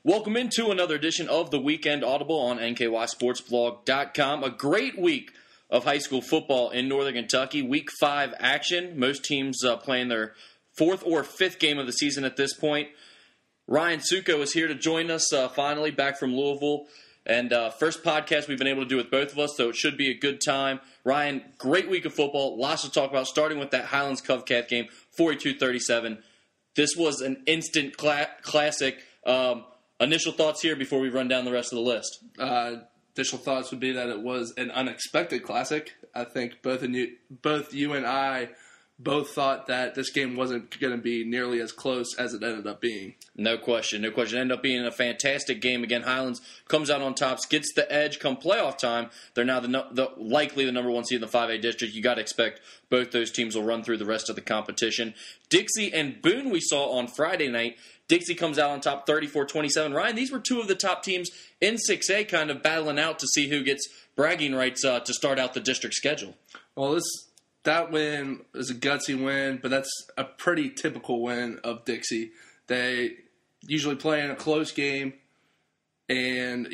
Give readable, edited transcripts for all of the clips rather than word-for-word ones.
Welcome into another edition of the Weekend Audible on NKYSportsblog.com. A great week of high school football in Northern Kentucky. Week 5 action. Most teams playing their fourth or fifth game of the season at this point. Ryan Succo is here to join us finally, back from Louisville. And first podcast we've been able to do with both of us, so it should be a good time. Ryan, great week of football. Lots to talk about, starting with that Highlands Covcath game, 42-37. This was an instant classic. Initial thoughts here before we run down the rest of the list. Initial thoughts would be that it was an unexpected classic. I think both you and I both thought that this game wasn't going to be nearly as close as it ended up being. No question. It ended up being a fantastic game. Again, Highlands comes out on top, gets the edge come playoff time. They're now likely the number one seed in the 5A district. You got to expect both those teams will run through the rest of the competition. Dixie and Boone we saw on Friday night. Dixie comes out on top 34-27. Ryan, these were two of the top teams in 6A kind of battling out to see who gets bragging rights to start out the district schedule. Well, that win is a gutsy win, but that's a pretty typical win of Dixie. They usually play in a close game, and,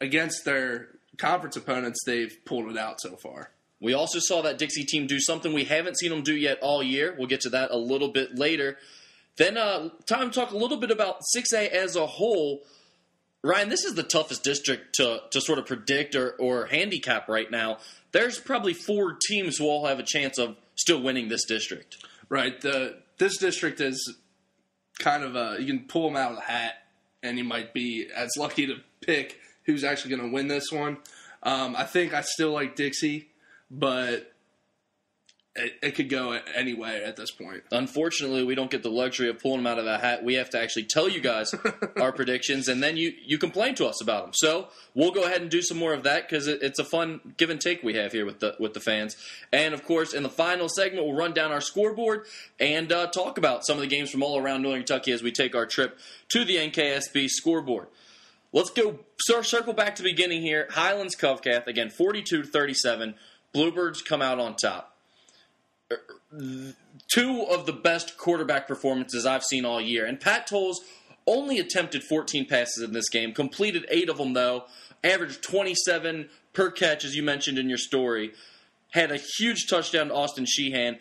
against their conference opponents, they've pulled it out so far. We also saw that Dixie team do something we haven't seen them do yet all year. We'll get to that a little bit later. Then time to talk a little bit about 6A as a whole. Ryan, this is the toughest district to sort of predict or handicap right now. There's probably 4 teams who all have a chance of still winning this district. Right. This district is kind of you can pull them out of the hat, and you might be as lucky to pick who's actually going to win this one. I think I still like Dixie, but it could go any way at this point. Unfortunately, we don't get the luxury of pulling them out of the hat. We have to actually tell you guys our predictions, and then you complain to us about them. So we'll go ahead and do some more of that because it's a fun give and take we have here with the fans. And, of course, in the final segment, we'll run down our scoreboard and talk about some of the games from all around Northern Kentucky as we take our trip to the NKSB scoreboard. Let's go circle back to the beginning here. Highlands Covcath, again, 42-37. Bluebirds come out on top. 2 of the best quarterback performances I've seen all year. And Pat Tolles only attempted 14 passes in this game, completed 8 of them, though, averaged 27 per catch, as you mentioned in your story, had a huge touchdown to Austin Sheehan.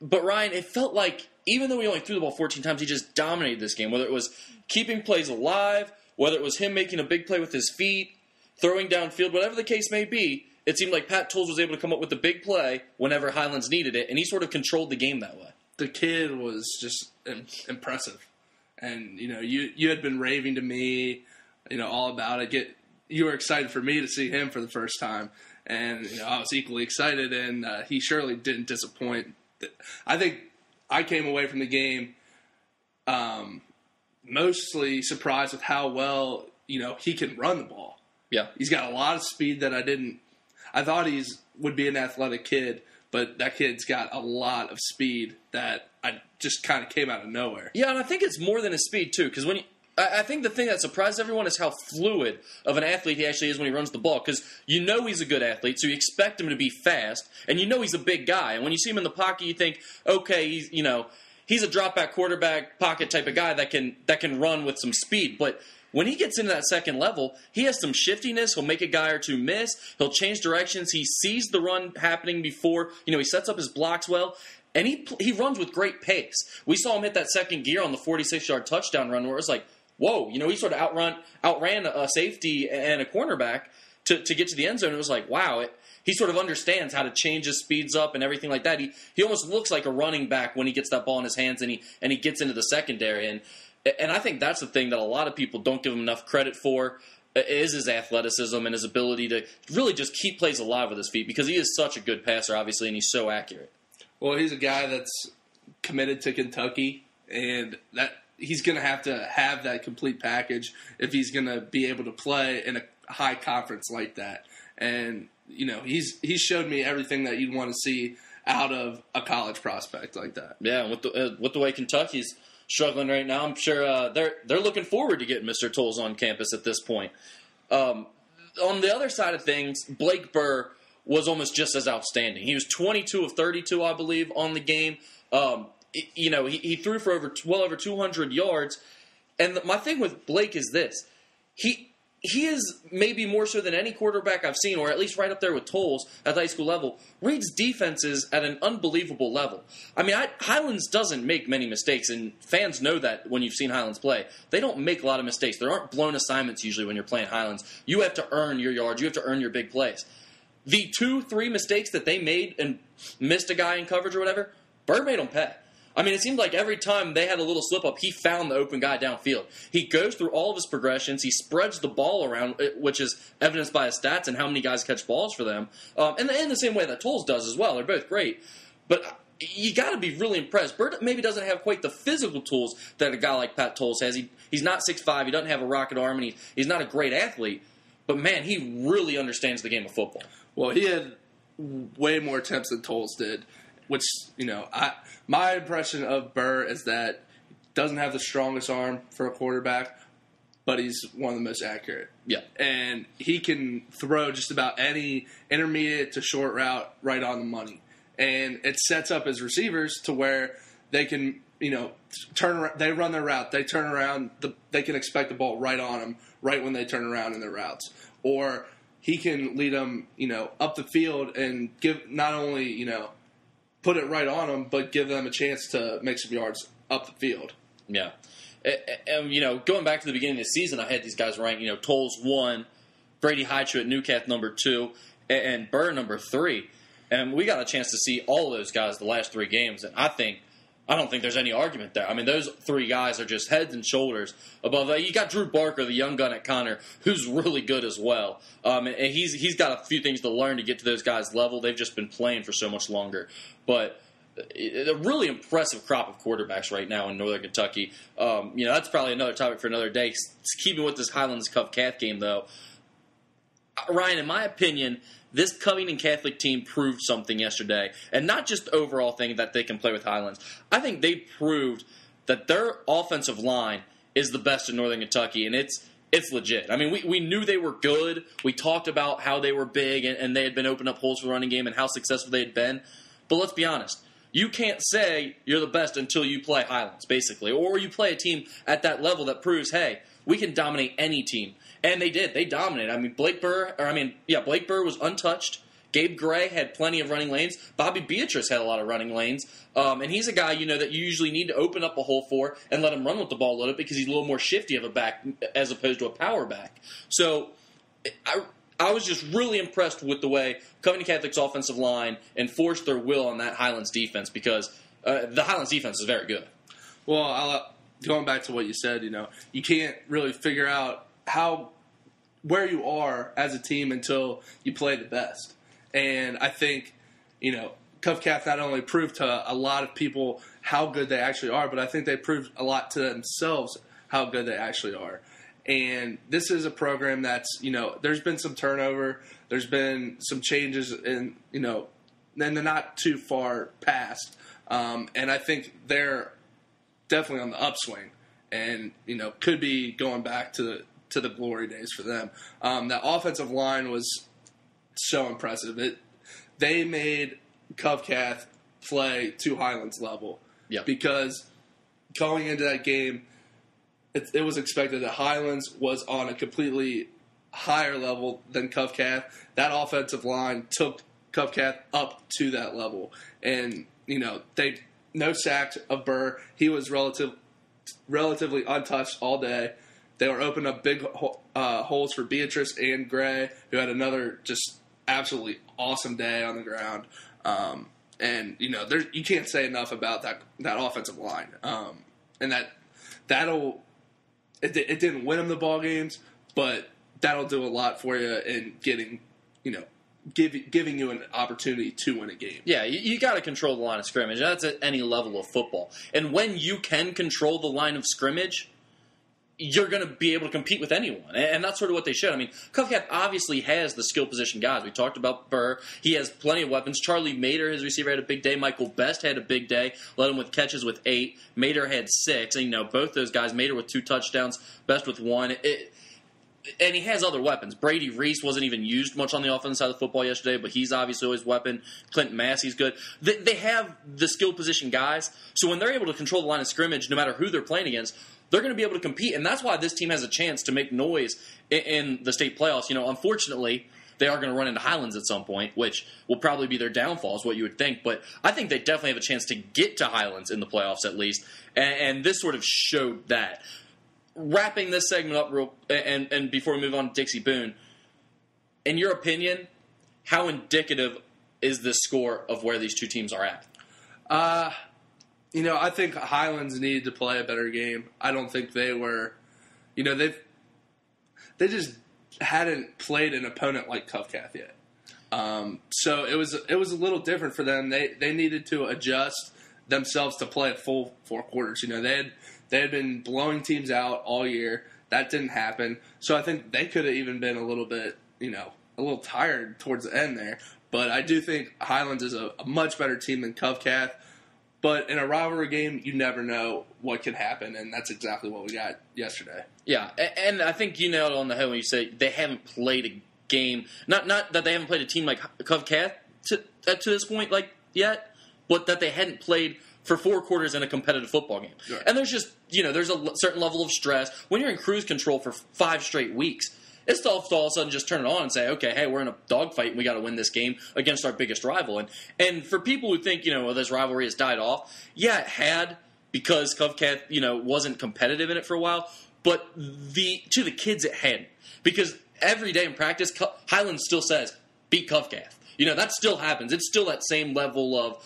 But, Ryan, it felt like, even though he only threw the ball 14 times, he just dominated this game, whether it was keeping plays alive, whether it was him making a big play with his feet, throwing downfield, whatever the case may be. It seemed like Pat Tolles was able to come up with a big play whenever Highlands needed it, and he sort of controlled the game that way. The kid was just impressive. And, you had been raving to me, all about it. You were excited for me to see him for the first time. And, I was equally excited, and he surely didn't disappoint. I think I came away from the game mostly surprised with how well, he can run the ball. Yeah. He's got a lot of speed that I thought would be an athletic kid, but that kid's got a lot of speed that I just kind of came out of nowhere. Yeah, and I think it's more than his speed, too, because I think the thing that surprised everyone is how fluid of an athlete he actually is when he runs the ball, because he's a good athlete, so you expect him to be fast, and he's a big guy, and when you see him in the pocket, you think, okay, he's a drop-back quarterback pocket type of guy that can run with some speed, but when he gets into that second level, he has some shiftiness. He'll make a guy or two miss. He'll change directions. He sees the run happening before. He sets up his blocks well. And he runs with great pace. We saw him hit that second gear on the 46-yard touchdown run where it was like, whoa. He sort of outran a safety and a cornerback to get to the end zone. It was like, wow. He sort of understands how to change his speeds up and everything like that. He almost looks like a running back when he gets that ball in his hands and he gets into the secondary. And I think that's the thing that a lot of people don't give him enough credit for is his athleticism and his ability to really just keep plays alive with his feet because he is such a good passer, obviously, and he's so accurate. Well, he's a guy that's committed to Kentucky, and that he's going to have that complete package if he's going to be able to play in a high conference like that. And, he's showed me everything that you'd want to see out of a college prospect like that. Yeah, with the way Kentucky's struggling right now, I'm sure they're looking forward to getting Mr. Tolles on campus at this point. On the other side of things, Blake Burr was almost just as outstanding. He was 22 of 32, I believe, on the game. He threw for well over 200 yards. And my thing with Blake is this. He is maybe more so than any quarterback I've seen, or at least right up there with Tolles at the high school level, reads defenses at an unbelievable level. I mean, Highlands doesn't make many mistakes, and fans know that when you've seen Highlands play. They don't make a lot of mistakes. There aren't blown assignments usually when you're playing Highlands. You have to earn your yards. You have to earn your big plays. The 2-3 mistakes that they made and missed a guy in coverage or whatever, Bird made them pay. I mean, it seemed like every time they had a little slip-up, he found the open guy downfield. He goes through all of his progressions. He spreads the ball around, which is evidenced by his stats and how many guys catch balls for them. And in the same way that Tolles does as well. They're both great. But you got to be really impressed. Bird maybe doesn't have quite the physical tools that a guy like Pat Tolles has. He's not 6'5". He doesn't have a rocket arm, and he's not a great athlete. But, man, he really understands the game of football. Well, he had way more attempts than Tolles did, which, my impression of Burr is that he doesn't have the strongest arm for a quarterback, but he's one of the most accurate. Yeah. And he can throw just about any intermediate to short route right on the money. And it sets up his receivers to where they can, turn around, they run their route, they turn around, they can expect the ball right on them right when they turn around in their routes. Or he can lead them, up the field and give not only, put it right on them, but give them a chance to make some yards up the field. Yeah. And, going back to the beginning of the season, I had these guys ranked, Tolles 1, Brady Hychu at Newcath number 2, and Burr number 3. And we got a chance to see all of those guys the last 3 games, and I don't think there's any argument there. I mean, those 3 guys are just heads and shoulders above that. You got Drew Barker, the young gun at Connor, who's really good as well. And he's got a few things to learn to get to those guys' level. They've just been playing for so much longer. But a really impressive crop of quarterbacks right now in Northern Kentucky. That's probably another topic for another day. Keeping with this Highlands Cov-Cath game, though, Ryan, in my opinion, this Covington Catholic team proved something yesterday, and not just the overall thing that they can play with Highlands. I think they proved that their offensive line is the best in Northern Kentucky, and it's legit. I mean, we knew they were good. We talked about how they were big, and they had been opening up holes for the running game and how successful they had been. But let's be honest. You can't say you're the best until you play Highlands, basically, or you play a team at that level that proves, hey, we can dominate any team. And they did. They dominated. I mean, Blake Burr was untouched. Gabe Gray had plenty of running lanes. Bobby Beatrice had a lot of running lanes. And he's a guy, that you usually need to open up a hole for and let him run with the ball a little bit because he's a little more shifty of a back as opposed to a power back. So I was just really impressed with the way Covington Catholic's offensive line enforced their will on that Highlands defense because the Highlands defense is very good. Well, going back to what you said, you can't really figure out where you are as a team until you play the best. And I think, Cov-Cath not only proved to a lot of people how good they actually are, but I think they proved a lot to themselves how good they actually are. And this is a program that's, there's been some turnover. There's been some changes in, and they're not too far past. And I think they're definitely on the upswing and, could be going back to the glory days for them. That offensive line was so impressive. They made Cov-Cath play to Highlands level. Yep. Because going into that game, it was expected that Highlands was on a completely higher level than Cov-Cath. That offensive line took Cov-Cath up to that level. And, they no sacks of Burr. He was relatively untouched all day. They were opening up big holes for Beatrice and Gray, who had another just absolutely awesome day on the ground. And, you can't say enough about that offensive line. And it didn't win them the ball games, but that'll do a lot for you in getting, giving you an opportunity to win a game. Yeah, you got to control the line of scrimmage. That's at any level of football. And when you can control the line of scrimmage, you're going to be able to compete with anyone. And that's sort of what they showed. I mean, Cov-Cath obviously has the skill position guys. We talked about Burr. He has plenty of weapons. Charlie Mader, his receiver, had a big day. Michael Best had a big day. Led him with catches with 8. Mader had 6. And, both those guys, Mader with 2 touchdowns, Best with 1. And he has other weapons. Brady Reese wasn't even used much on the offensive side of the football yesterday, but he's obviously always a weapon. Clinton Massey's good. They have the skill position guys, so when they're able to control the line of scrimmage, no matter who they're playing against, they're going to be able to compete, and that's why this team has a chance to make noise in the state playoffs. Unfortunately, they are going to run into Highlands at some point, which will probably be their downfall, is what you would think. But I think they definitely have a chance to get to Highlands in the playoffs at least, and this sort of showed that. Wrapping this segment up and before we move on to Dixie Boone, in your opinion, how indicative is this score of where these two teams are at? I think Highlands needed to play a better game. I don't think they were, they just hadn't played an opponent like Covcath yet. So it was a little different for them. They needed to adjust themselves to play a full 4 quarters. They had been blowing teams out all year. That didn't happen. So I think they could have even been a little bit, a little tired towards the end there. But I do think Highlands is a much better team than Covcath. But in a rivalry game, you never know what can happen, and that's exactly what we got yesterday. Yeah, and I think you nailed it on the head when you say they haven't played a game. Not that they haven't played a team like Covcath to this point yet, but that they hadn't played for 4 quarters in a competitive football game. Right. And there's just, there's a certain level of stress. When you're in cruise control for 5 straight weeks, it's tough to all of a sudden just turn it on and say, okay, hey, we're in a dogfight and we got to win this game against our biggest rival. And for people who think, this rivalry has died off, yeah, it had, because Covcath, wasn't competitive in it for a while. But to the kids, it hadn't. Because every day in practice, Highlands still says, beat Covcath. That still happens. It's still that same level of,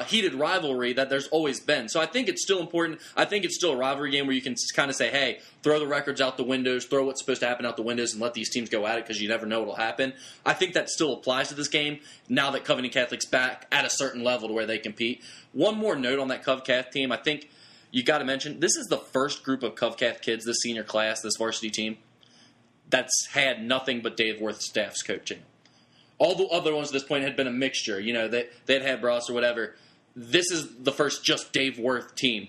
heated rivalry that there's always been. So I think it's still important. I think it's still a rivalry game where you can kind of say, hey, throw the records out the windows, throw what's supposed to happen out the windows, and let these teams go at it because you never know what will happen. I think that still applies to this game now that Covington Catholic's back at a certain level to where they compete. One more note on that Covcath team. I think you got to mention, this is the first group of Covcath kids, this senior class, this varsity team, that's had nothing but Dave Worth staff's coaching. All the other ones at this point had been a mixture. They'd had Bross or whatever. This is the first just Dave Worth team.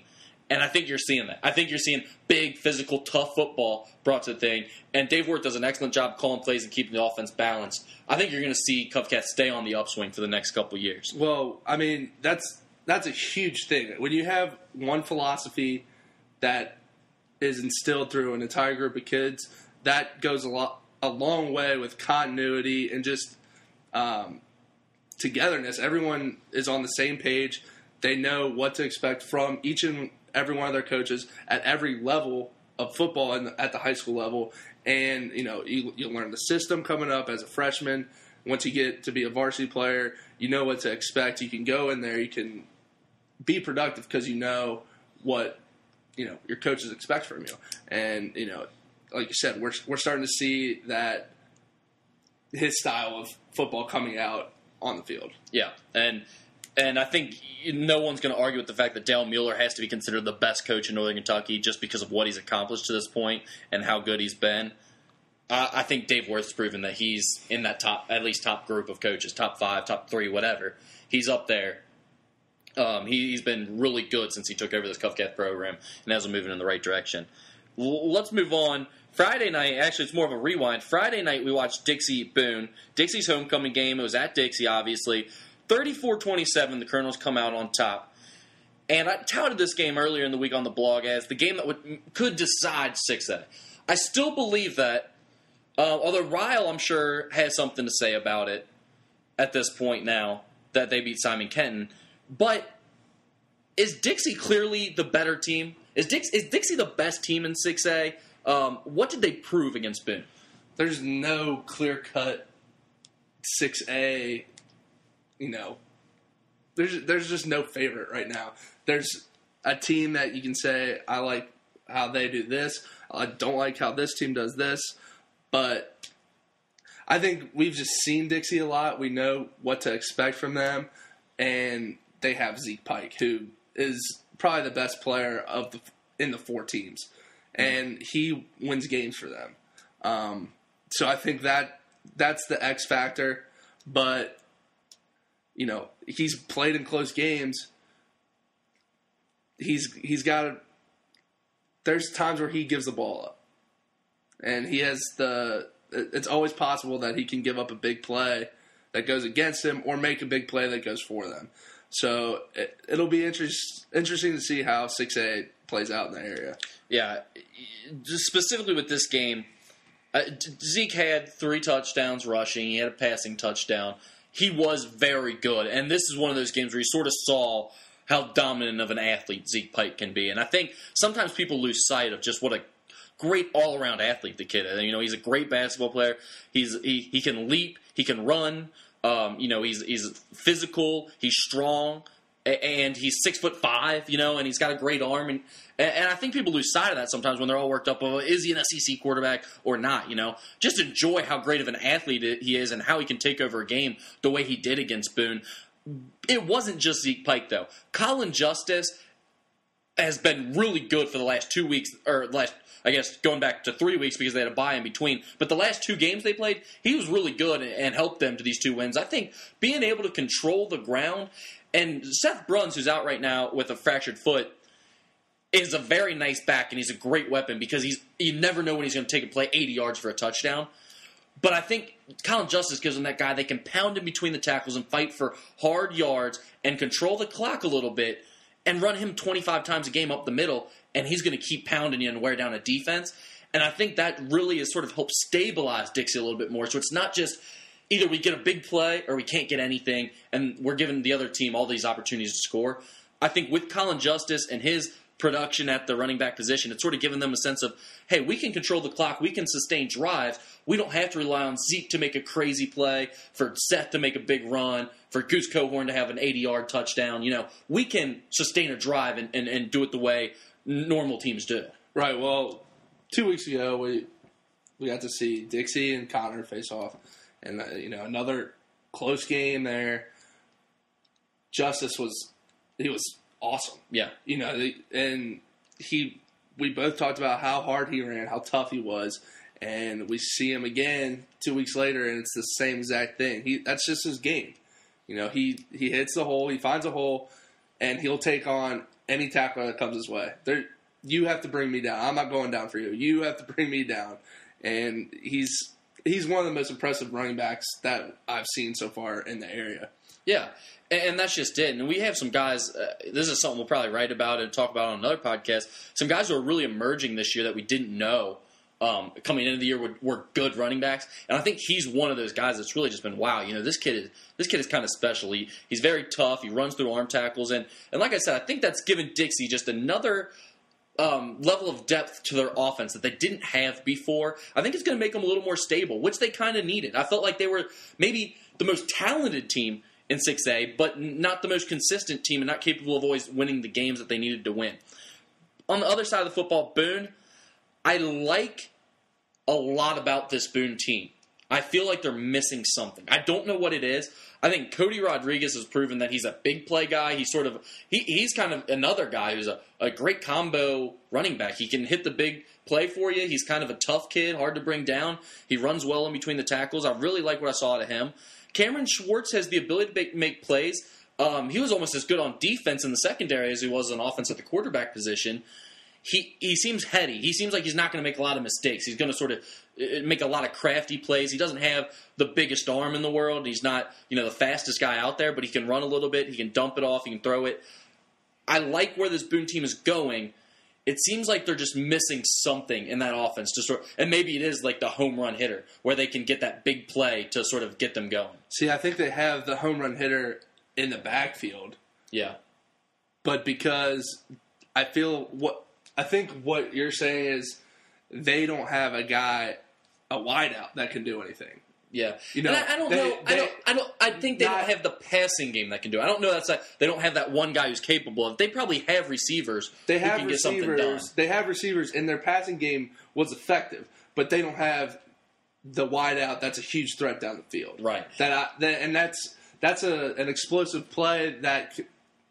And I think you're seeing that. I think you're seeing big, physical, tough football brought to the thing. And Dave Worth does an excellent job calling plays and keeping the offense balanced. I think you're going to see Covcath stay on the upswing for the next couple of years. Well, I mean, that's a huge thing. When you have one philosophy that is instilled through an entire group of kids, that goes a long way with continuity and just togetherness. Everyone is on the same page. They know what to expect from each and every one of their coaches at every level of football and at the high school level. And, you'll learn the system coming up as a freshman. Once you get to be a varsity player, you know what to expect. You can go in there. You can be productive because you know what, your coaches expect from you. And, like you said, we're starting to see that his style of football coming out on the field. Yeah, and I think no one's going to argue with the fact that Dale Mueller has to be considered the best coach in Northern Kentucky just because of what he's accomplished to this point and how good he's been. I think Dave Worth's proven that he's in that at least top group of coaches, top 5, top 3, whatever. He's up there. He's been really good since he took over this Covcath program and has him moving in the right direction. Let's move on. Friday night, actually it's more of a rewind. Friday night we watched Dixie Boone. Dixie's homecoming game. It was at Dixie, obviously. 34-27, the Colonels come out on top. And I touted this game earlier in the week on the blog as the game that could decide 6A. I still believe that, although Ryle, I'm sure, has something to say about it at this point now that they beat Simon Kenton. But is Dixie clearly the better team? Is Dixie the best team in 6A? What did they prove against Boone? There's no clear-cut 6A, There's just no favorite right now. There's a team that you can say, I like how they do this. I don't like how this team does this. But I think we've just seen Dixie a lot. We know what to expect from them. And they have Zeke Pike, who is probably the best player in the 4 teams. And he wins games for them. So I think that's the X factor. But, he's played in close games. He's got there's times where he gives the ball up. And he has it's always possible that he can give up a big play that goes against him or make a big play that goes for them. So it'll be interesting to see how 6A plays out in the area. Yeah, just specifically with this game, Zeke had 3 touchdowns rushing. He had a passing touchdown. He was very good, and this is one of those games where you sort of saw how dominant of an athlete Zeke Pike can be. And I think sometimes people lose sight of just what a great all-around athlete the kid is. You know, he's a great basketball player. He can leap. He can run. You know, he's physical. He's strong. And he's 6'5", you know, and he's got a great arm. And I think people lose sight of that sometimes when they're all worked up. Well, is he an SEC quarterback or not, you know? Just enjoy how great of an athlete he is and how he can take over a game the way he did against Boone. It wasn't just Zeke Pike, though. Colin Justice has been really good for the last 2 weeks, or I guess, going back to 3 weeks because they had a bye in between. But the last 2 games they played, he was really good and helped them to these 2 wins. I think being able to control the ground, and Seth Bruns, who's out right now with a fractured foot, is a very nice back, and he's a great weapon because you never know when he's going to take a play 80 yards for a touchdown. But I think Colin Justice gives them that guy. They can pound in between the tackles and fight for hard yards and control the clock a little bit and run him 25 times a game up the middle, and he's going to keep pounding you and wear down a defense. And I think that really has sort of helped stabilize Dixie a little bit more. So it's not just either we get a big play or we can't get anything, and we're giving the other team all these opportunities to score. I think with Colin Justice and his production at the running back position, it's sort of given them a sense of, hey, we can control the clock, we can sustain drives, we don't have to rely on Zeke to make a crazy play, for Seth to make a big run, for Goose Cohorn to have an 80-yard touchdown. You know, we can sustain a drive and do it the way normal teams do. Right, well, 2 weeks ago, we got to see Dixie and Connor face off, and, you know, another close game there. Justice was awesome. Yeah. You know, and we both talked about how hard he ran, how tough he was, and we see him again 2 weeks later, and it's the same exact thing. That's just his game. You know, he hits the hole, he finds a hole, and he'll take on any tackler that comes his way. You have to bring me down. I'm not going down for you. You have to bring me down. And he's one of the most impressive running backs that I've seen so far in the area. Yeah. And that's just it. And we have some guys, this is something we'll probably write about and talk about on another podcast, some guys who are really emerging this year that we didn't know coming into the year were good running backs. And I think he's one of those guys that's really just been, wow, you know, this kid is kind of special. He's very tough. He runs through arm tackles. And like I said, I think that's given Dixie just another level of depth to their offense that they didn't have before. I think it's going to make them a little more stable, which they kind of needed. I felt like they were maybe the most talented team in 6A, but not the most consistent team and not capable of always winning the games that they needed to win. On the other side of the football, Boone, I like a lot about this Boone team. I feel like they're missing something. I don't know what it is. I think Cody Rodriguez has proven that he's a big play guy. He's kind of another guy who's a great combo running back. He can hit the big play for you. He's kind of a tough kid, hard to bring down. He runs well in between the tackles. I really like what I saw out of him. Cameron Schwartz has the ability to make plays. He was almost as good on defense in the secondary as he was on offense at the quarterback position. He seems heady. He seems like he's not going to make a lot of mistakes. He's going to sort of make a lot of crafty plays. He doesn't have the biggest arm in the world. He's not, you know, the fastest guy out there, but he can run a little bit. He can dump it off. He can throw it. I like where this Boone team is going. It seems like they're just missing something in that offense to and maybe it is like the home run hitter where they can get that big play to sort of get them going. See, I think they have the home run hitter in the backfield. Yeah. But because I think what you're saying is they don't have a wideout that can do anything. Yeah, you know, and I don't know. I think they don't have the passing game that can do it. I don't know they don't have that one guy who's capable of. They probably have receivers. Who can get something done. They have receivers, and their passing game was effective, but they don't have the wideout that's a huge threat down the field. Right. That's an explosive play that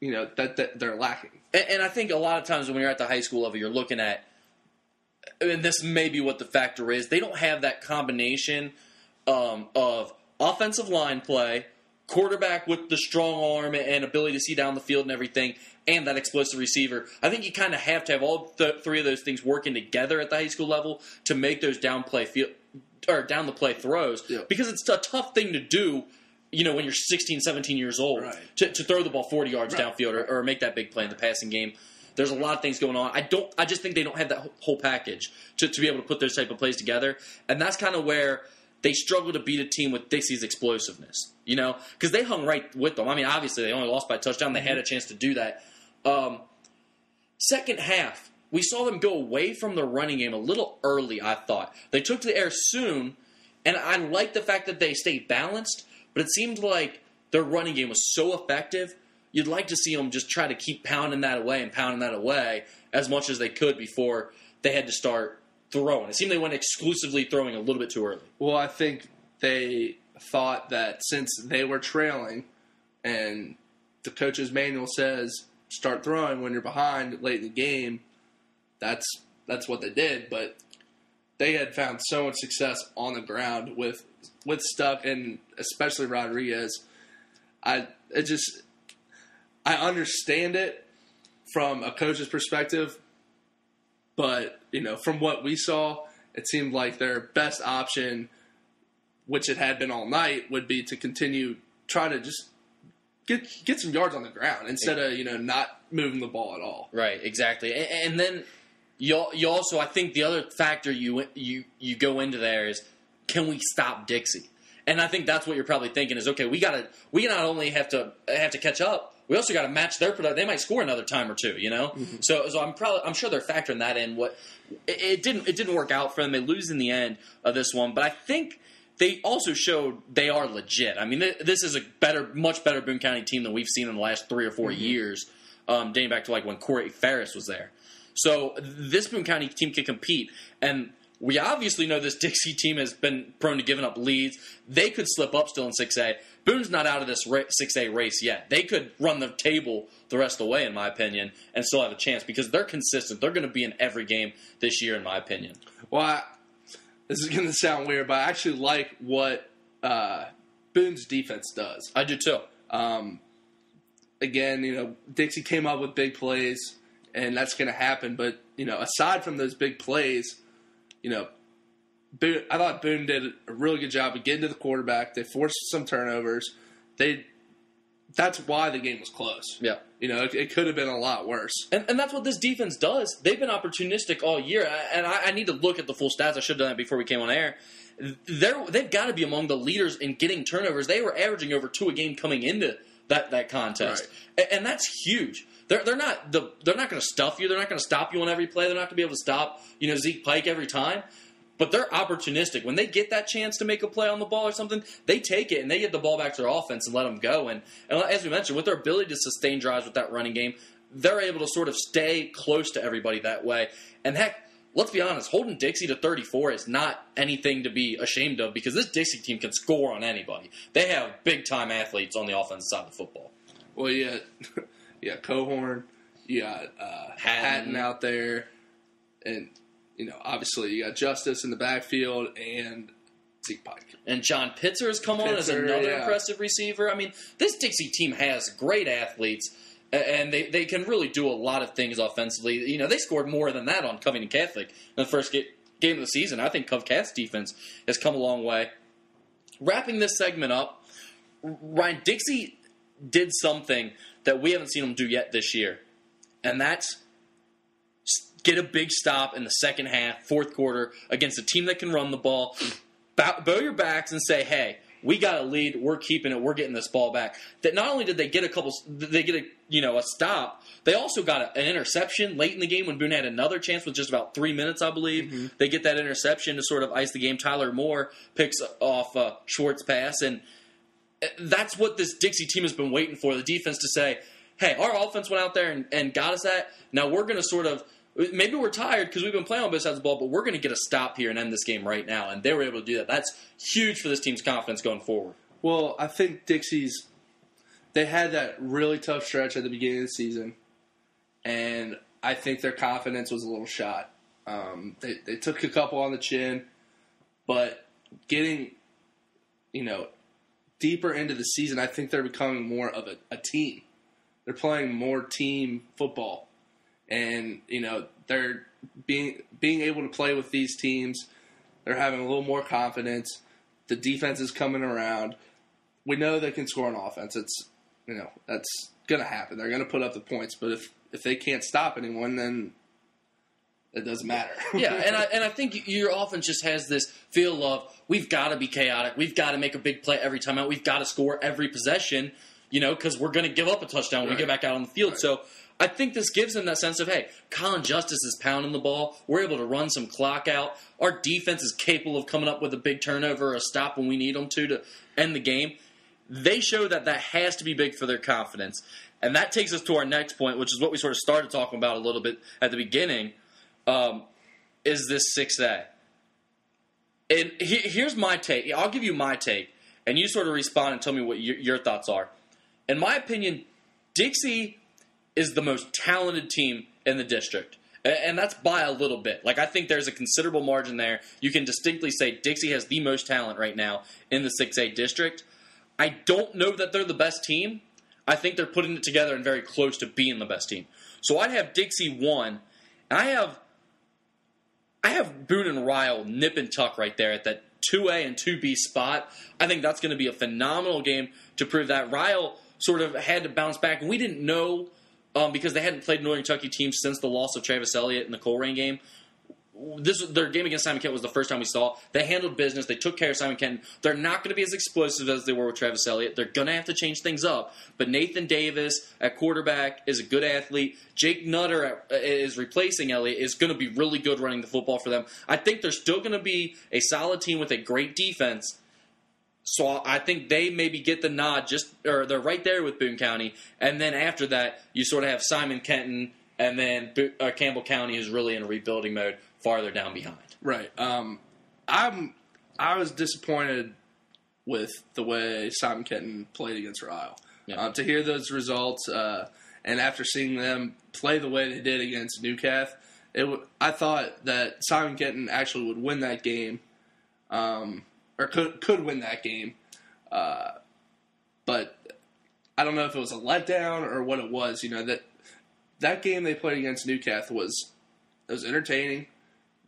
that they're lacking. And I think a lot of times when you're at the high school level, you're looking at, and this may be what the factor is. They don't have that combination of offensive line play, quarterback with the strong arm and ability to see down the field and everything, and that explosive receiver. I think you kind of have to have all three of those things working together at the high school level to make those down the play throws, because it's a tough thing to do when you're 16, 17 years old, Right. to throw the ball 40 yards Right. downfield or make that big play in the passing game. There's a lot of things going on. I just think they don't have that whole package to be able to put those type of plays together. And that's kind of where they struggle to beat a team with Dixie's explosiveness, because they hung right with them. I mean, obviously, they only lost by a touchdown. They had a chance to do that. Second half, we saw them go away from the running game a little early, I thought. They took to the air soon, and I like the fact that they stayed balanced, but it seemed like their running game was so effective, you'd like to see them just try to keep pounding that away as much as they could before they had to start throwing. It seemed they went exclusively throwing a little bit too early. Well, I think they thought that since they were trailing and the coach's manual says start throwing when you're behind late in the game, that's what they did. But they had found so much success on the ground with stuff, and especially Rodriguez. I understand it from a coach's perspective, but from what we saw, it seemed like their best option, which it had been all night, would be to continue trying to just get some yards on the ground instead of not moving the ball at all. Right, exactly. And then you also, I think the other factor you go into there is, can we stop Dixie? And I think that's what you're probably thinking is, okay, we not only have to catch up, we also got to match their production. They might score another time or two, Mm-hmm. So I'm sure they're factoring that in. It didn't work out for them. They lose in the end of this one, but I think they also showed they are legit. I mean, this is much better Boone County team than we've seen in the last 3 or 4 years, dating back to like when Corey Ferris was there. So this Boone County team can compete, and we obviously know this Dixie team has been prone to giving up leads. They could slip up still in 6A. Boone's not out of this 6A race yet. They could run the table the rest of the way, in my opinion, and still have a chance because they're consistent. They're going to be in every game this year, in my opinion. Well, this is going to sound weird, but I actually like what Boone's defense does. I do too. Again, Dixie came up with big plays, and that's going to happen. But, aside from those big plays, I thought Boone did a really good job of getting to the quarterback. They forced some turnovers. That's why the game was close. Yeah. It could have been a lot worse. And that's what this defense does. They've been opportunistic all year. And I need to look at the full stats. I should have done that before we came on air. They've got to be among the leaders in getting turnovers. They were averaging over 2 a game coming into that contest. Right. And that's huge. They're not going to stuff you. They're not going to stop you on every play. They're not going to be able to stop Zeke Pike every time. But they're opportunistic. When they get that chance to make a play on the ball or something, they take it and they get the ball back to their offense and let them go. And as we mentioned, with their ability to sustain drives with that running game, they're able to sort of stay close to everybody that way. And heck, let's be honest, holding Dixie to 34 is not anything to be ashamed of because this Dixie team can score on anybody. They have big-time athletes on the offensive side of the football. Well, yeah, Cohorn, you got Hatton out there, and obviously you got Justice in the backfield and Zeke Pike. And John Pitzer has come on as another impressive receiver. I mean, this Dixie team has great athletes, and they can really do a lot of things offensively. They scored more than that on Covington Catholic in the first game of the season. I think Covcat's defense has come a long way. Wrapping this segment up, Ryan, Dixie did something that we haven't seen them do yet this year, and that's get a big stop in the second half, fourth quarter, against a team that can run the ball. Bow your backs and say, hey, we got a lead. We're keeping it. We're getting this ball back. That not only did they get a stop, they also got an interception late in the game when Boone had another chance with just about 3 minutes, I believe. Mm-hmm. They get that interception to sort of ice the game. Tyler Moore picks off Schwartz pass, and that's what this Dixie team has been waiting for, the defense to say, hey, our offense went out there and got us that. Now we're going to sort of maybe we're tired because we've been playing on both sides of the ball, but we're going to get a stop here and end this game right now. And they were able to do that. That's huge for this team's confidence going forward. Well, I think they had that really tough stretch at the beginning of the season, and I think their confidence was a little shot. They took a couple on the chin, but getting, deeper into the season, I think they're becoming more of a team. They're playing more team football. And, they're being able to play with these teams. They're having a little more confidence. The defense is coming around. we know they can score on offense. It's that's going to happen. They're going to put up the points, but if they can't stop anyone, then it doesn't matter. Yeah, and I think your offense just has this feel of we've got to be chaotic. We've got to make a big play every time out. We've got to score every possession, because we're going to give up a touchdown when we get back out on the field. Right. So I think this gives them that sense of, hey, Colin Justice is pounding the ball. We're able to run some clock out. Our defense is capable of coming up with a big turnover or a stop when we need them to end the game. They show that has to be big for their confidence. And that takes us to our next point, which is what we sort of started talking about a little bit at the beginning, is this 6A. And here's my take. I'll give you my take, and you sort of respond and tell me what your thoughts are. In my opinion, Dixie is the most talented team in the district. And that's by a little bit. Like, I think there's a considerable margin there. You can distinctly say Dixie has the most talent right now in the 6A district. I don't know that they're the best team. I think they're putting it together and very close to being the best team. So I'd have Dixie 1. And I have Boone and Ryle nip and tuck right there at that 2A and 2B spot. I think that's going to be a phenomenal game to prove that. Ryle sort of had to bounce back, and we didn't know because they hadn't played Northern Kentucky teams since the loss of Travis Elliott in the Colerain game. Their game against Simon Kenton was the first time we saw. They handled business. They took care of Simon Kenton. They're not going to be as explosive as they were with Travis Elliott. They're going to have to change things up. But Nathan Davis at quarterback is a good athlete. Jake Nutter is replacing Elliott, is going to be really good running the football for them. I think they're still going to be a solid team with a great defense. So I think they maybe get the nod, or they're right there with Boone County. And then after that, you sort of have Simon Kenton and then Campbell County, who's really in a rebuilding mode, farther down behind. Right. I was disappointed with the way Simon Kenton played against Ryle. Yeah. To hear those results, and after seeing them play the way they did against Newcath, I thought that Simon Kenton actually would win that game, or could win that game. But I don't know if it was a letdown or what it was. That game they played against Newcath was entertaining.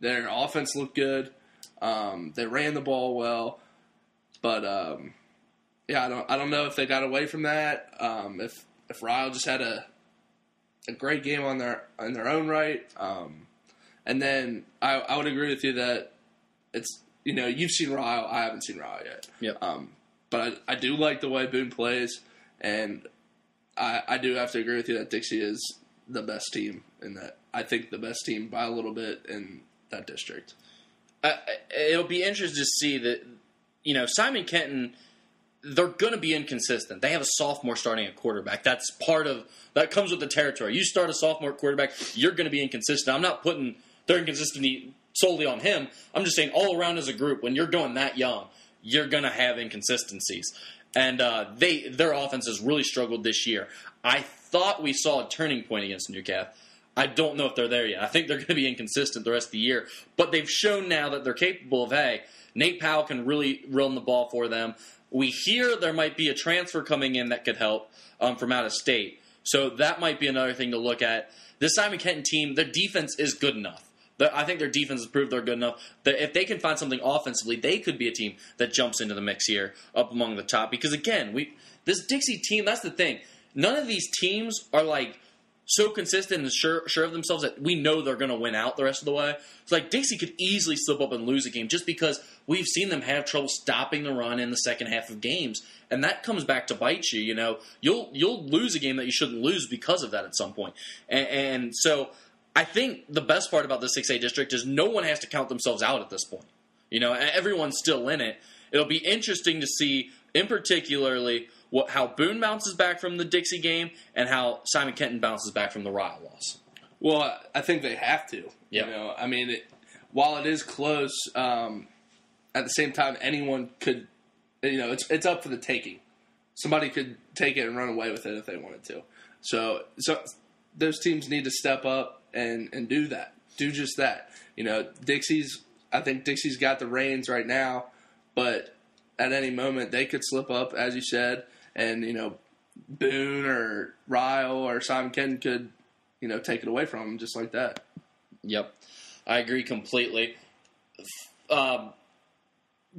Their offense looked good. They ran the ball well, but I don't know if they got away from that. If Ryle just had a great game on their own right, and then I would agree with you that it's you've seen Ryle, I haven't seen Ryle yet. Yep. But I do like the way Boone plays, and I do have to agree with you that Dixie is the best team in that. I think the best team by a little bit in that district. It'll be interesting to see that, Simon Kenton, they're going to be inconsistent. They have a sophomore starting at quarterback. That comes with the territory. You start a sophomore quarterback, you're going to be inconsistent. I'm not putting their inconsistency solely on him. I'm just saying all around as a group, when you're going that young, you're going to have inconsistencies. And their offense has really struggled this year. I thought we saw a turning point against Newcath. I don't know if they're there yet. I think they're going to be inconsistent the rest of the year. But they've shown now that they're capable of, hey, Nate Powell can really run the ball for them. We hear there might be a transfer coming in that could help from out of state. So that might be another thing to look at. This Simon Kenton team, their defense is good enough. I think their defense has proved they're good enough that if they can find something offensively, they could be a team that jumps into the mix here up among the top. Because, again, this Dixie team, that's the thing. None of these teams are, so consistent and sure of themselves that we know they're going to win out the rest of the way. It's like Dixie could easily slip up and lose a game just because we've seen them have trouble stopping the run in the second half of games. And that comes back to bite you, You'll lose a game that you shouldn't lose because of that at some point. And so I think the best part about the 6A district is no one has to count themselves out at this point. Everyone's still in it. It'll be interesting to see, in particularly, how Boone bounces back from the Dixie game and how Simon Kenton bounces back from the Ryle loss. Well, I think they have to. Yeah. While it is close, at the same time, anyone could, it's up for the taking. Somebody could take it and run away with it if they wanted to. So those teams need to step up and do that. Do just that. I think Dixie's got the reins right now, but at any moment they could slip up, as you said, and, Boone or Ryle or Simon Kenton could, take it away from them just like that. Yep. I agree completely.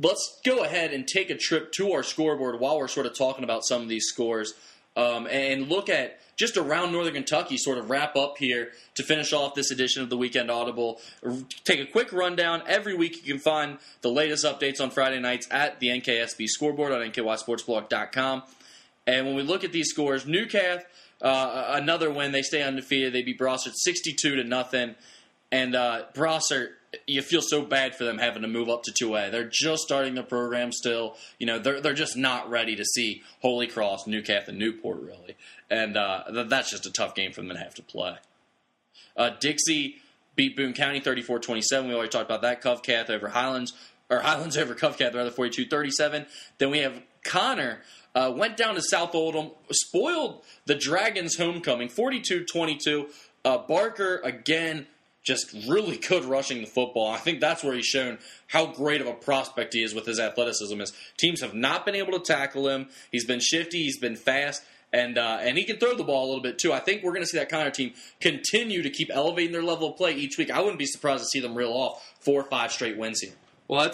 let's go ahead and take a trip to our scoreboard while we're sort of talking about some of these scores and look at just around Northern Kentucky, sort of wrap up here to finish off this edition of the Weekend Audible. Take a quick rundown. Every week you can find the latest updates on Friday nights at the NKSB scoreboard on nkysportsblog.com. And when we look at these scores, Newcath, another win. They stay undefeated. They beat Brossart 62-0. And Brossart, you feel so bad for them having to move up to 2A. They're just starting their program still. You know, they're just not ready to see Holy Cross, Newcath, and Newport, really. And that's just a tough game for them to have to play. Dixie beat Boone County 34-27. We already talked about that. Highlands over Covcath, rather, 42-37. Then we have Connor. Went down to South Oldham, spoiled the Dragons' homecoming, 42-22. Barker, again, just really good rushing the football. I think that's where he's shown how great of a prospect he is with his athleticism. His teams have not been able to tackle him. He's been shifty. He's been fast. And he can throw the ball a little bit, too. I think we're going to see that Connor team continue to keep elevating their level of play each week. I wouldn't be surprised to see them reel off 4 or 5 straight wins here. Well,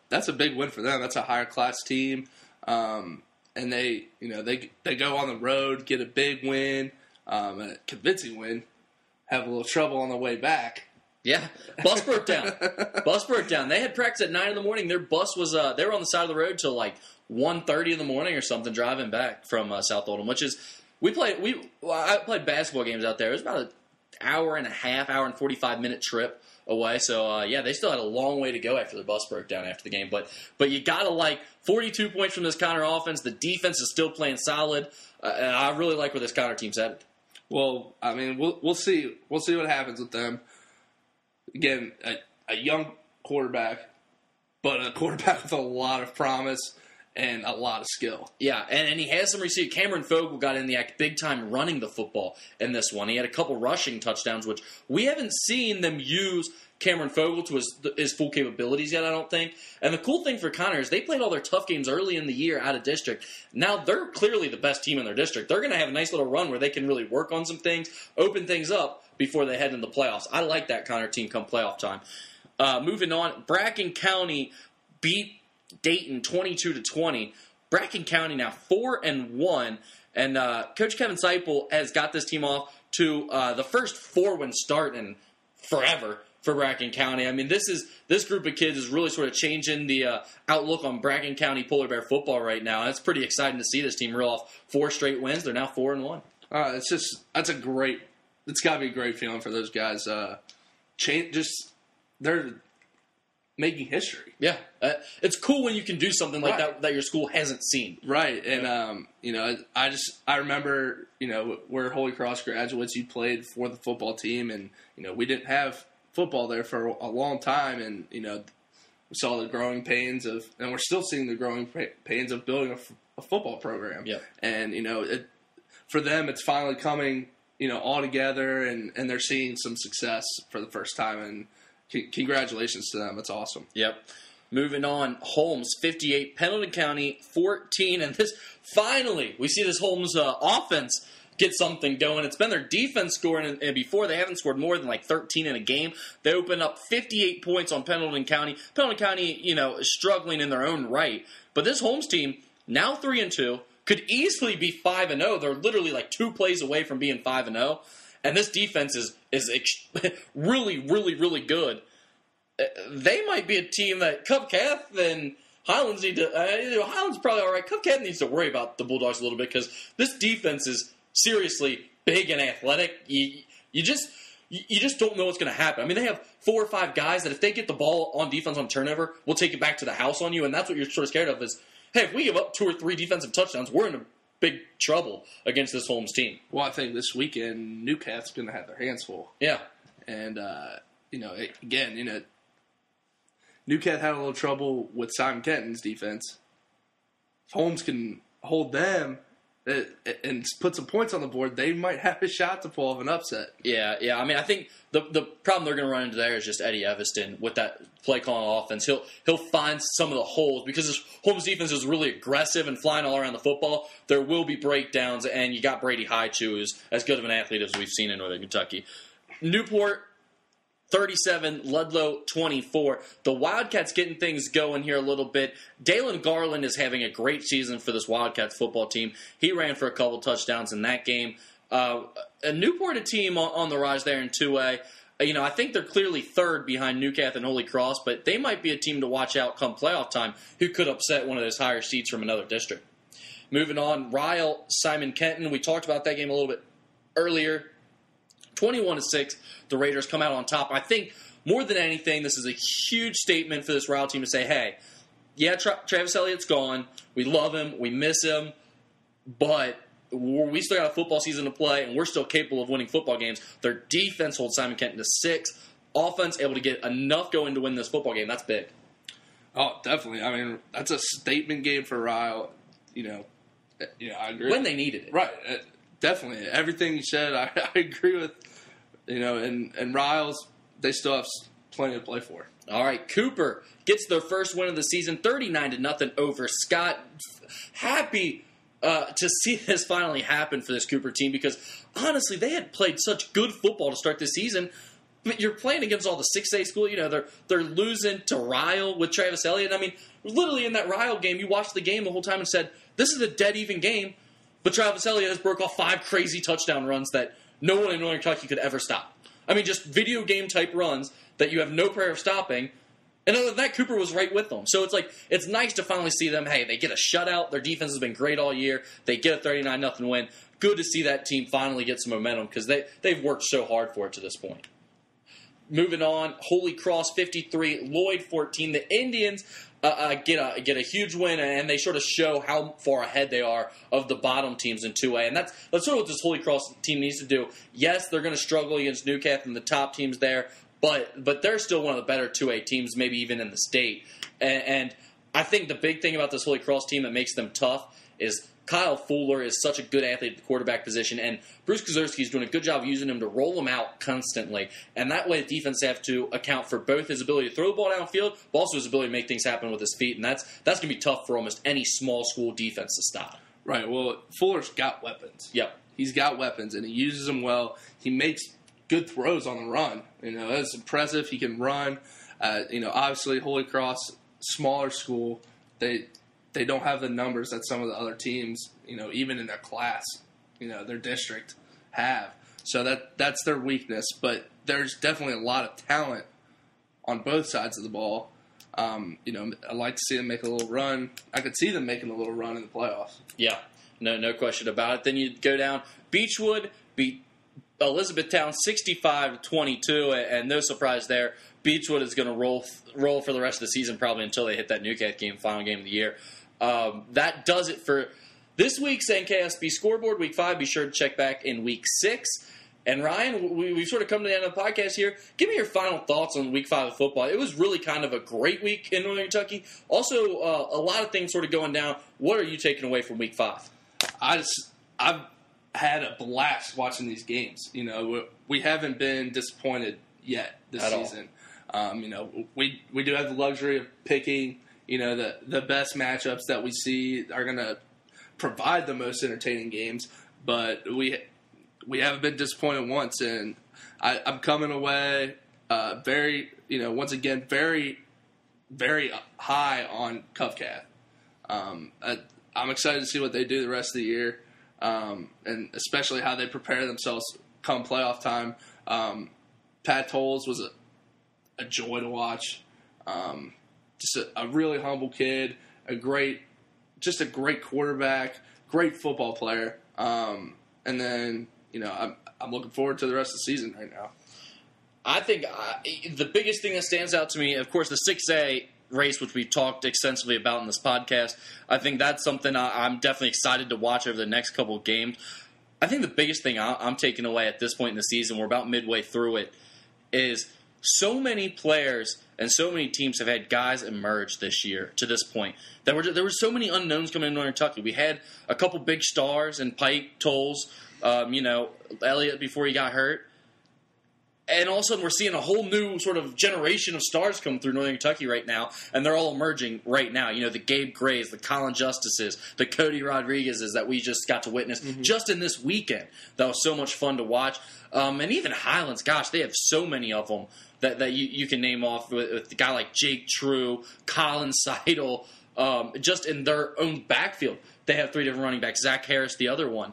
that's a big win for them. That's a higher-class team. And they go on the road, get a big win, a convincing win, have a little trouble on the way back. Yeah, bus broke down. They had practice at 9 in the morning. Their bus was they were on the side of the road till like 1:30 in the morning or something, driving back from South Oldham. Which is I played basketball games out there. It was about an hour and 45-minute trip away. So, they still had a long way to go after the bus broke down after the game. But you got to like 42 points from this Connor offense. The defense is still playing solid. And I really like where this Connor team's headed. Well, I mean, we'll see. We'll see what happens with them. Again, a young quarterback, but a quarterback with a lot of promise and a lot of skill. Yeah, and he has some receivers. Cameron Fogle got in the act big time running the football in this one. He had a couple rushing touchdowns, which we haven't seen them use Cameron Fogle to his full capabilities yet, I don't think. And the cool thing for Connor is they played all their tough games early in the year out of district. Now they're clearly the best team in their district. They're going to have a nice little run where they can really work on some things, open things up before they head into the playoffs. I like that Connor team come playoff time. Moving on, Bracken County beat Dayton 22-20. Bracken County now 4-1, and Coach Kevin Seipel has got this team off to the first 4-win start in forever for Bracken County. I mean, this group of kids is really sort of changing the outlook on Bracken County Polar Bear football right now. And it's pretty exciting to see this team reel off 4 straight wins. They're now 4-1. It's got to be a great feeling for those guys. They're making history. Yeah, it's cool when you can do something like that your school hasn't seen. Right, and I remember we're Holy Cross graduates. You played for the football team, and we didn't have football there for a long time, and we saw the growing pains and we're still seeing the growing pains of building a football program. Yeah, and for them, it's finally coming all together, and they're seeing some success for the first time, and congratulations to them. That's awesome. Yep. Moving on, Holmes 58, Pendleton County 14, and finally we see this Holmes offense get something going. It's been their defense scoring, and before they haven't scored more than like 13 in a game. They opened up 58 points on Pendleton County. Pendleton County, is struggling in their own right, but this Holmes team now 3-2 could easily be 5-0. They're literally like 2 plays away from being 5-0. And this defense is really, really, really good. They might be a team that Covcath and Highlands need to. Highlands probably all right. Covcath needs to worry about the Bulldogs a little bit because this defense is seriously big and athletic. You just don't know what's going to happen. I mean, they have 4 or 5 guys that if they get the ball on defense on turnover, will take it back to the house on you, and that's what you're sort of scared of. Is hey, if we give up 2 or 3 defensive touchdowns, we're in a big trouble against this Holmes team. Well, I think this weekend Newcath's going to have their hands full. Yeah, and Newcath had a little trouble with Simon Kenton's defense. If Holmes can hold them and put some points on the board, they might have a shot to pull off an upset. Yeah. I mean, I think the problem they're going to run into there is just Eddie Evanston with that play calling offense. He'll find some of the holes because this Holmes defense is really aggressive and flying all around the football. There will be breakdowns, and you got Brady Hychu, who's as good of an athlete as we've seen in Northern Kentucky. Newport, 37, Ludlow 24. The Wildcats getting things going here a little bit. Dalen Garland is having a great season for this Wildcats football team. He ran for a couple touchdowns in that game. A Newport, a team on the rise there in 2A. I think they're clearly third behind Newcath and Holy Cross, but they might be a team to watch out come playoff time who could upset one of those higher seeds from another district. Moving on, Ryle, Simon Kenton. We talked about that game a little bit earlier. 21-6, the Raiders come out on top. I think more than anything, this is a huge statement for this Ryle team to say, hey, yeah, Travis Elliott's gone. We love him. We miss him. But we still got a football season to play, and we're still capable of winning football games. Their defense holds Simon Kenton to 6. Offense able to get enough going to win this football game. That's big. Oh, definitely. I mean, that's a statement game for Ryle. I agree. When they needed it. Right. Definitely. Everything you said, I agree with. And Ryle's, they still have plenty to play for. All right, Cooper gets their first win of the season, 39-0 over Scott. Happy to see this finally happen for this Cooper team because, honestly, they had played such good football to start this season. But you're playing against all the 6A school. They're losing to Ryle with Travis Elliott. I mean, literally in that Ryle game, you watched the game the whole time and said, this is a dead-even game. But Travis Elliott has broke off 5 crazy touchdown runs that no one in Northern Kentucky could ever stop. I mean, just video game type runs that you have no prayer of stopping. And other than that, Cooper was right with them. So it's nice to finally see them. Hey, they get a shutout. Their defense has been great all year. They get a 39-0 win. Good to see that team finally get some momentum because they've worked so hard for it to this point. Moving on, Holy Cross 53, Lloyd 14. The Indians get a huge win, and they sort of show how far ahead they are of the bottom teams in 2A. And that's sort of what this Holy Cross team needs to do. Yes, they're going to struggle against Newcath and the top teams there, but they're still one of the better 2A teams, maybe even in the state. And I think the big thing about this Holy Cross team that makes them tough is Kyle Fuller is such a good athlete at the quarterback position, and Bruce Kozerski is doing a good job using him to roll him out constantly. And that way the defense have to account for both his ability to throw the ball downfield, but also his ability to make things happen with his feet. And that's going to be tough for almost any small school defense to stop. Right. Well, Fuller's got weapons. Yep. He's got weapons, and he uses them well. He makes good throws on the run. That's impressive. He can run. Obviously, Holy Cross, smaller school, they don't have the numbers that some of the other teams, even in their class, their district have. So that's their weakness. But there's definitely a lot of talent on both sides of the ball. I'd like to see them make a little run. I could see them making a little run in the playoffs. Yeah, no question about it. Then you go down. Beechwood beat Elizabethtown 65-22, and no surprise there. Beechwood is going to roll for the rest of the season probably until they hit that Newcath game, final game of the year. That does it for this week's NKSB scoreboard, Week 5. Be sure to check back in Week 6. And Ryan, we've sort of come to the end of the podcast here. Give me your final thoughts on Week 5 of football. It was really kind of a great week in Northern Kentucky. Also, a lot of things sort of going down. What are you taking away from Week 5? I've had a blast watching these games. We haven't been disappointed yet this season. We do have the luxury of picking, the best matchups that we see are going to provide the most entertaining games. But we haven't been disappointed once, and I'm coming away once again, very, very high on Covcath. I'm excited to see what they do the rest of the year, and especially how they prepare themselves come playoff time. Pat Tolles was a joy to watch. Just a really humble kid, a great quarterback, great football player. And then, I'm looking forward to the rest of the season right now. I think the biggest thing that stands out to me, of course, the 6A race, which we've talked extensively about in this podcast. I think that's something I'm definitely excited to watch over the next couple of games. I think the biggest thing I'm taking away at this point in the season, we're about midway through it, is so many players and so many teams have had guys emerge this year to this point. There were so many unknowns coming in Northern Kentucky. We had a couple big stars in Pike, Tolles, Elliott before he got hurt. And all of a sudden, we're seeing a whole new sort of generation of stars come through Northern Kentucky right now, and they're all emerging right now. You know, the Gabe Grays, the Colin Justices, the Cody Rodriguezes that we just got to witness just in this weekend. That was so much fun to watch. And even Highlands, gosh, they have so many of them that you can name off with a guy like Jake True, Colin Seidel, just in their own backfield. They have 3 different running backs. Zach Harris, the other one.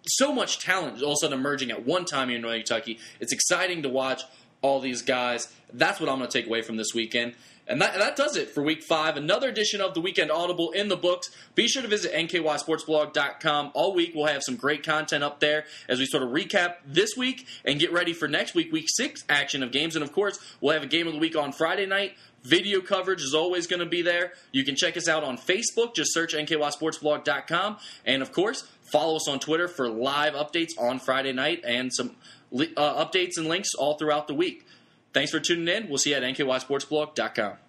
So much talent all of a sudden emerging at one time here in Northern Kentucky. It's exciting to watch all these guys. That's what I'm going to take away from this weekend. And that does it for Week 5. Another edition of the Weekend Audible in the books. Be sure to visit nkYsportsblog.com. All week we'll have some great content up there as we sort of recap this week and get ready for next week, Week 6 action of games. And, of course, we'll have a game of the week on Friday night. Video coverage is always going to be there. You can check us out on Facebook. Just search nkYsportsblog.com. And, of course, follow us on Twitter for live updates on Friday night and some updates and links all throughout the week. Thanks for tuning in. We'll see you at nkYsportsblog.com.